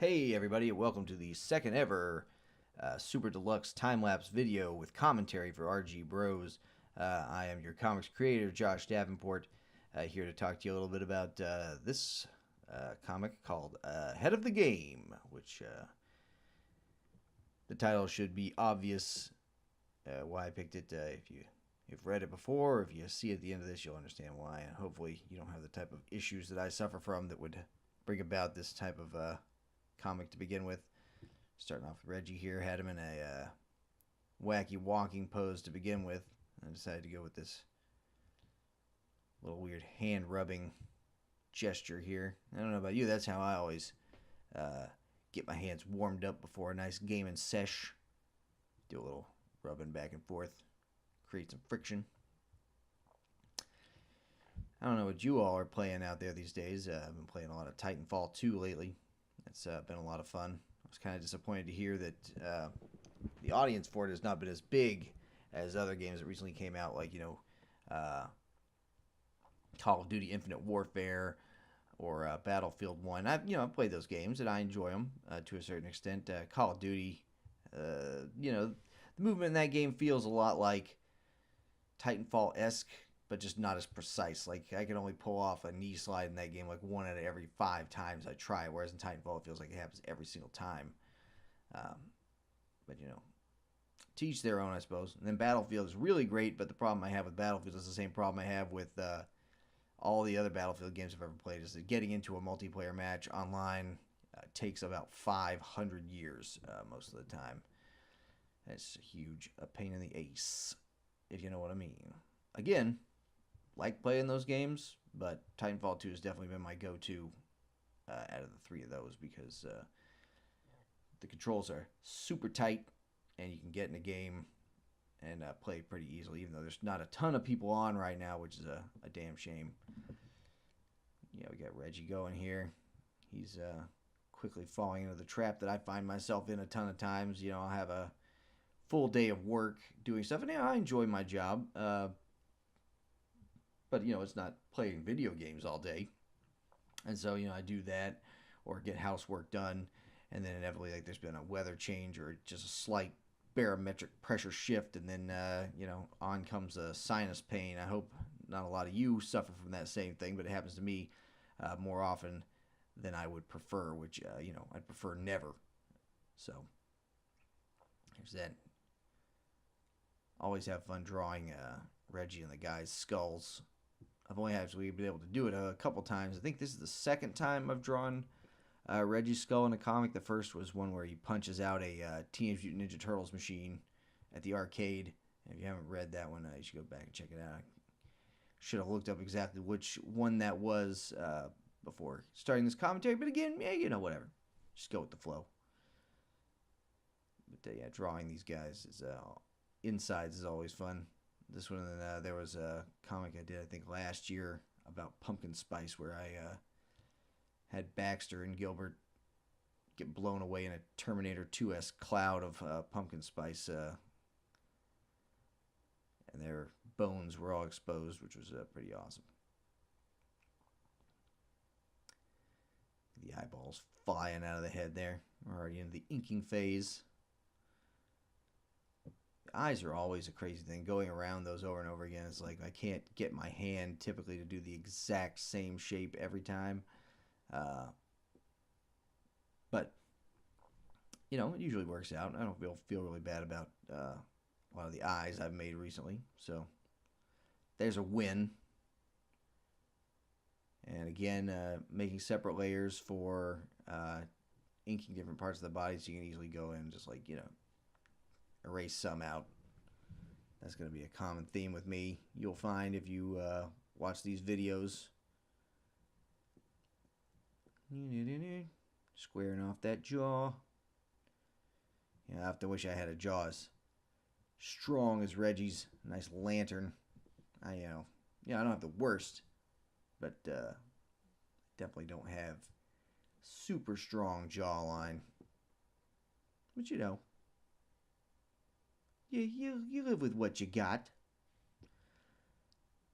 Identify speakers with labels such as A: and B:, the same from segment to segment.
A: Hey everybody, welcome to the second ever Super Deluxe time-lapse video with commentary for RGBros. I am your comics creator, Josh Davenport, here to talk to you a little bit about this comic called Head of the Game, which the title should be obvious why I picked it. If you've read it before, or if you see it at the end of this, you'll understand why, and hopefully you don't have the type of issues that I suffer from that would bring about this type of comic to begin with. Starting off with Reggie here, had him in a wacky walking pose to begin with. I decided to go with this little weird hand rubbing gesture here. I don't know about you, that's how I always get my hands warmed up before a nice gaming sesh. Do a little rubbing back and forth, create some friction. I don't know what you all are playing out there these days. I've been playing a lot of Titanfall 2 lately. It's been a lot of fun. I was kind of disappointed to hear that the audience for it has not been as big as other games that recently came out, like, Call of Duty Infinite Warfare or Battlefield 1. I've played those games and I enjoy them to a certain extent. Call of Duty, the movement in that game feels a lot like Titanfall-esque, but just not as precise. Like, I can only pull off a knee slide in that game like 1 out of every 5 times I try, whereas in Titanfall it feels like it happens every single time. But to each their own, I suppose. And then Battlefield is really great, but the problem I have with Battlefield is the same problem I have with all the other Battlefield games I've ever played, is that getting into a multiplayer match online takes about 500 years most of the time. It's a huge pain in the ace, if you know what I mean. Again, like playing those games, but Titanfall 2 has definitely been my go-to out of the 3 of those, because the controls are super tight and you can get in a game and play pretty easily, even though there's not a ton of people on right now, which is a damn shame. We got Reggie going here. He's quickly falling into the trap that I find myself in a ton of times. I'll have a full day of work doing stuff, and I enjoy my job. But it's not playing video games all day. And so, I do that or get housework done, and then inevitably, like, there's been a weather change or just a slight barometric pressure shift, and then on comes a sinus pain. I hope not a lot of you suffer from that same thing, but it happens to me more often than I would prefer, which I'd prefer never. So there's that. Always have fun drawing Reggie and the guys' skulls. I've only actually been able to do it a couple times. I think this is the second time I've drawn Reggie's skull in a comic. The first was one where he punches out a Teenage Mutant Ninja Turtles machine at the arcade. If you haven't read that one, you should go back and check it out. I should have looked up exactly which one that was before starting this commentary. But again, whatever. Just go with the flow. But drawing these guys is insides is always fun. This one, there was a comic I did, I think, last year about pumpkin spice, where I had Baxter and Gilbert get blown away in a Terminator 2-esque cloud of pumpkin spice, and their bones were all exposed, which was pretty awesome. The eyeballs flying out of the head there. We're already in the inking phase. Eyes are always a crazy thing. Going around those over and over again, it's like I can't get my hand typically to do the exact same shape every time. But it usually works out. I don't feel really bad about a lot of the eyes I've made recently. So there's a win. And again, making separate layers for inking different parts of the body, so you can easily go in and just erase some out. That's going to be a common theme with me. You'll find if you watch these videos. Squaring off that jaw. I often wish I had a jaw as strong as Reggie's. Nice lantern. I don't have the worst, but definitely don't have super strong jawline. But you live with what you got.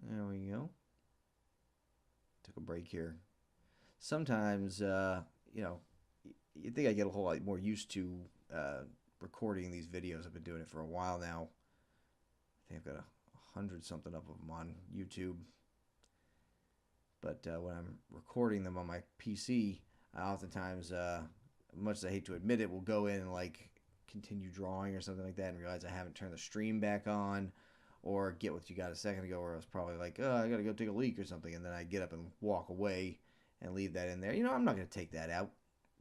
A: There we go. Took a break here. Sometimes, you think I get a whole lot more used to recording these videos. I've been doing it for a while now. I think I've got 100 something of them on YouTube. But when I'm recording them on my PC, I oftentimes, much as I hate to admit it, will go in and like continue drawing or something like that and realize I haven't turned the stream back on, or get what you got a second ago where I was probably like, oh, I gotta go take a leak or something, and then I get up and walk away and leave that in there. I'm not gonna take that out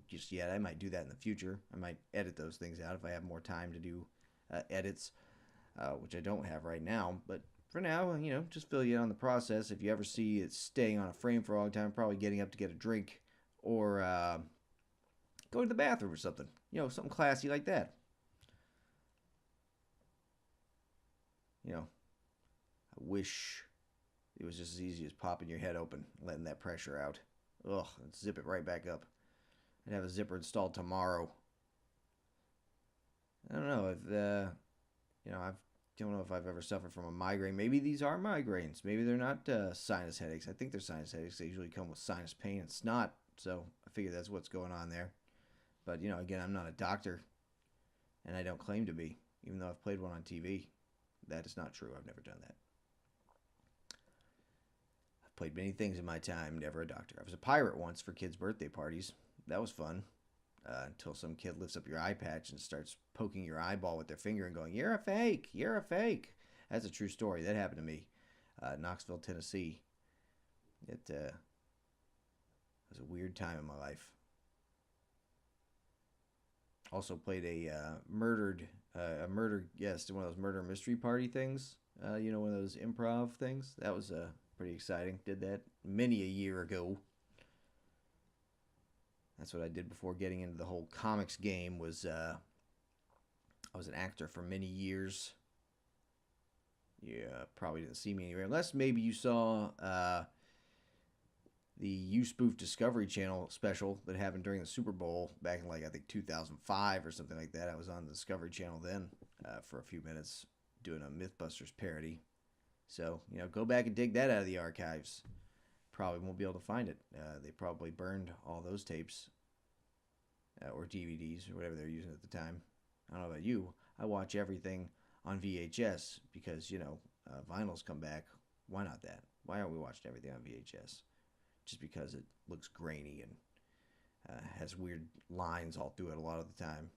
A: just yet. I might do that in the future. I might edit those things out if I have more time to do edits, which I don't have right now. But for now, just fill you in on the process. If you ever see it staying on a frame for a long time, probably getting up to get a drink or go to the bathroom or something. Something classy like that. I wish it was just as easy as popping your head open, letting that pressure out. Ugh, and zip it right back up. I'd have a zipper installed tomorrow. I don't know if I don't know if I've ever suffered from a migraine. Maybe these are migraines. Maybe they're not sinus headaches. I think they're sinus headaches. They usually come with sinus pain and snot, so I figure that's what's going on there. But again, I'm not a doctor, and I don't claim to be, even though I've played one on TV. That is not true. I've never done that. I've played many things in my time. Never a doctor. I was a pirate once for kids' birthday parties. That was fun. Until some kid lifts up your eye patch and starts poking your eyeball with their finger and going, "You're a fake! You're a fake!" That's a true story. That happened to me. Knoxville, Tennessee. It was a weird time in my life. Also played a murder guest in one of those murder mystery party things. One of those improv things. That was pretty exciting. Did that many a year ago. That's what I did before getting into the whole comics game. I was an actor for many years. Yeah, probably didn't see me anywhere. Unless maybe you saw the You Spoof Discovery Channel special that happened during the Super Bowl back in, I think 2005 or something like that. I was on the Discovery Channel then for a few minutes doing a Mythbusters parody. So, go back and dig that out of the archives. Probably won't be able to find it. They probably burned all those tapes or DVDs or whatever they're using at the time. I don't know about you. I watch everything on VHS because, vinyls come back. Why not that? Why aren't we watching everything on VHS? Just because it looks grainy and has weird lines all through it a lot of the time.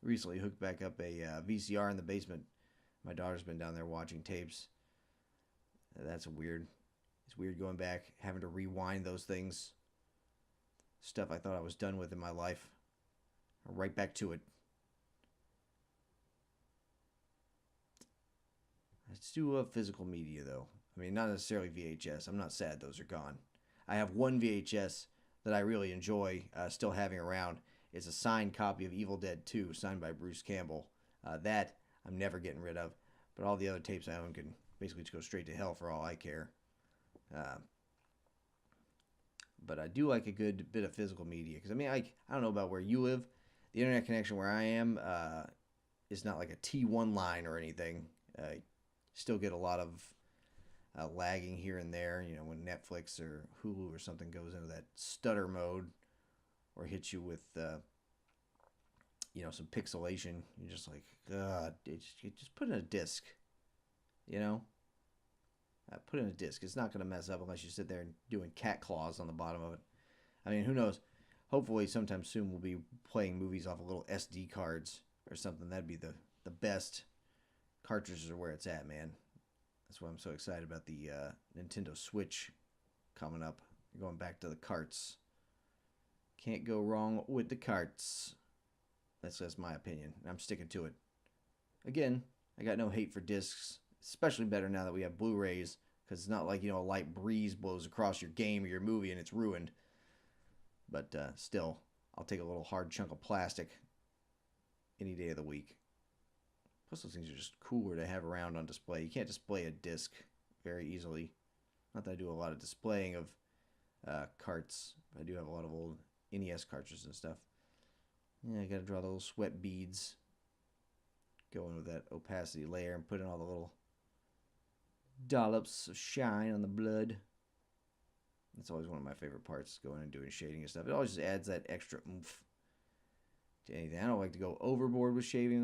A: Recently hooked back up a VCR in the basement. My daughter's been down there watching tapes. That's weird. It's weird going back, having to rewind those things. Stuff I thought I was done with in my life. Right back to it. Let's do physical media, though. I mean, not necessarily VHS. I'm not sad those are gone. I have one VHS that I really enjoy still having around. It's a signed copy of Evil Dead 2, signed by Bruce Campbell. That I'm never getting rid of. But all the other tapes I own can basically just go straight to hell for all I care. But I do like a good bit of physical media. Because, I don't know about where you live. The internet connection where I am is not like a T1 line or anything. Still get a lot of lagging here and there, when Netflix or Hulu or something goes into that stutter mode or hits you with, some pixelation. You're just like, God, just put in a disc, put in a disc. It's not going to mess up unless you sit there and doing cat claws on the bottom of it. I mean, who knows? Hopefully sometime soon we'll be playing movies off of little SD cards or something. That'd be the best. Cartridges are where it's at, man. That's why I'm so excited about the Nintendo Switch coming up. Going back to the carts. Can't go wrong with the carts. That's my opinion. I'm sticking to it. Again, I got no hate for discs. Especially better now that we have Blu-rays. Because it's not like, a light breeze blows across your game or your movie and it's ruined. But still, I'll take a little hard chunk of plastic any day of the week. Plus, those things are just cooler to have around on display. You can't display a disc very easily. Not that I do a lot of displaying of carts. But I do have a lot of old NES cartridges and stuff. Yeah, I got to draw the little sweat beads. Go in with that opacity layer and put in all the little dollops of shine on the blood. That's always one of my favorite parts, going and doing shading and stuff. It always just adds that extra oomph to anything. I don't like to go overboard with shading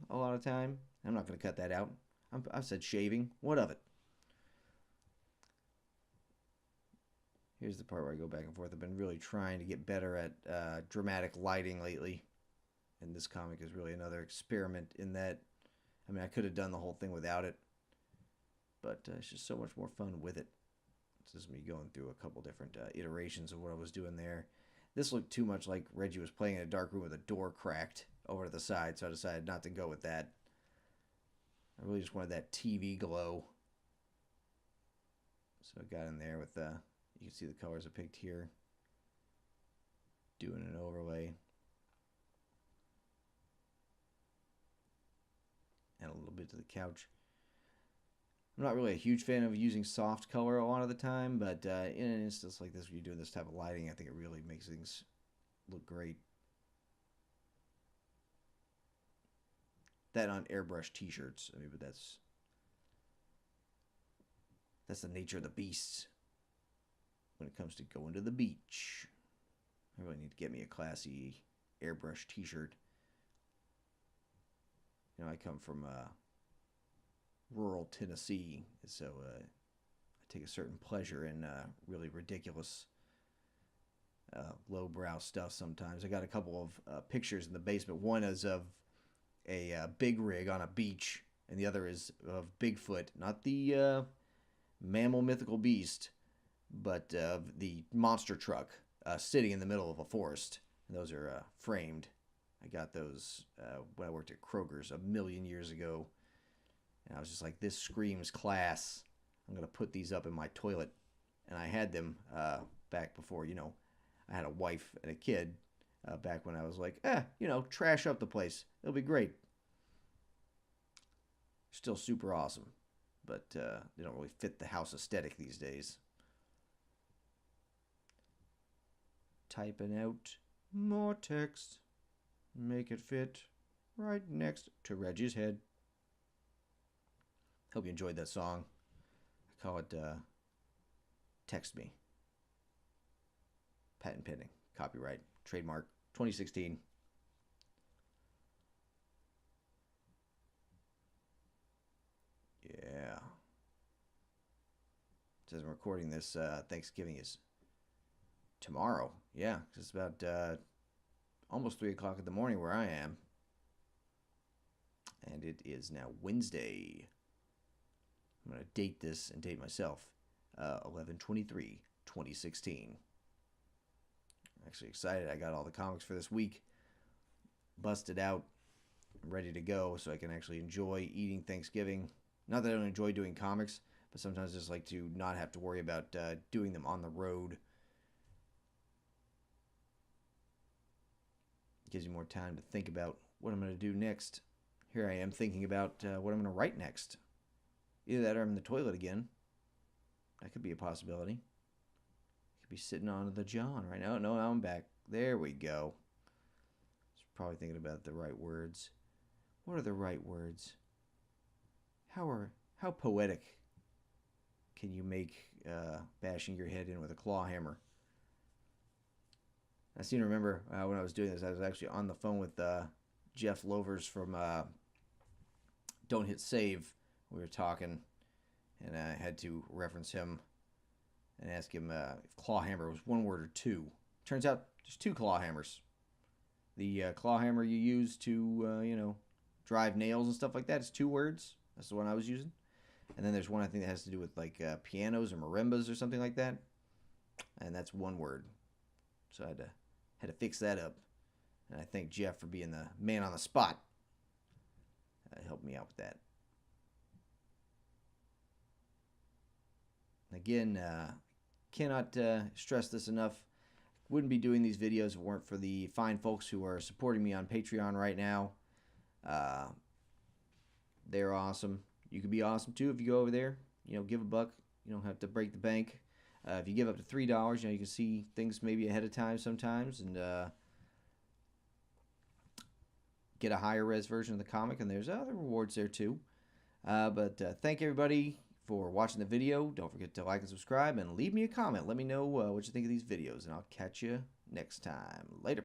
A: a lot of time. I'm not going to cut that out. I said shaving. What of it? Here's the part where I go back and forth. I've been really trying to get better at dramatic lighting lately. And this comic is really another experiment in that. I mean, I could have done the whole thing without it. But it's just so much more fun with it. This is me going through a couple different iterations of what I was doing there. This looked too much like Reggie was playing in a dark room with a door cracked over to the side, so I decided not to go with that. I really just wanted that TV glow. So I got in there with, you can see the colors I picked here. Doing an overlay. And a little bit to the couch. I'm not really a huge fan of using soft color a lot of the time, but in an instance like this, when you're doing this type of lighting, I think it really makes things look great. That on airbrush t-shirts, I mean, but that's the nature of the beast when it comes to going to the beach. I really need to get me a classy airbrush t-shirt. You know, I come from rural Tennessee, so I take a certain pleasure in really ridiculous lowbrow stuff sometimes. I got a couple of pictures in the basement. One is of a big rig on a beach, and the other is of Bigfoot, not the mammal mythical beast, but of the monster truck sitting in the middle of a forest. And those are framed. I got those when I worked at Kroger's a million years ago. And I was just like, this screams class. I'm going to put these up in my toilet. And I had them back before, you know, I had a wife and a kid back when I was like, you know, trash up the place. It'll be great. Still super awesome. But they don't really fit the house aesthetic these days. Typing out more text. Make it fit right next to Reggie's head. Hope you enjoyed that song. I call it Text Me. Patent pending. Copyright. Trademark. 2016. Yeah. It says I'm recording this. Thanksgiving is tomorrow. Yeah, it's about almost 3 o'clock in the morning where I am. And it is now Wednesday. I'm going to date this and date myself. 11/23/2016. Actually excited. I got all the comics for this week. Busted out. I'm ready to go so I can actually enjoy eating Thanksgiving. Not that I don't enjoy doing comics, but sometimes I just like to not have to worry about doing them on the road. It gives you more time to think about what I'm going to do next. Here I am thinking about what I'm going to write next. Either that or I'm in the toilet again. That could be a possibility. Could be sitting on the John right now. No, I'm back. There we go. Probably thinking about the right words. What are the right words? How poetic can you make bashing your head in with a claw hammer? I seem to remember when I was doing this, I was actually on the phone with Jeff Lovers from Don't Hit Save. We were talking, and I had to reference him and ask him if claw hammer was one word or two. Turns out there's two claw hammers. The claw hammer you use to, drive nails and stuff like that is 2 words. That's the one I was using. And then there's one I think that has to do with like pianos or marimbas or something like that. And that's 1 word. So I had to fix that up. And I thank Jeff for being the man on the spot. Helped me out with that. Again, cannot stress this enough. Wouldn't be doing these videos if it weren't for the fine folks who are supporting me on Patreon right now. They're awesome. You can be awesome too if you go over there. Give $1. You don't have to break the bank. If you give up to $3, you can see things maybe ahead of time sometimes and get a higher res version of the comic. And there's other rewards there too. But thank everybody for watching the video. Don't forget to like and subscribe and leave me a comment. Let me know what you think of these videos, and I'll catch you next time. Later.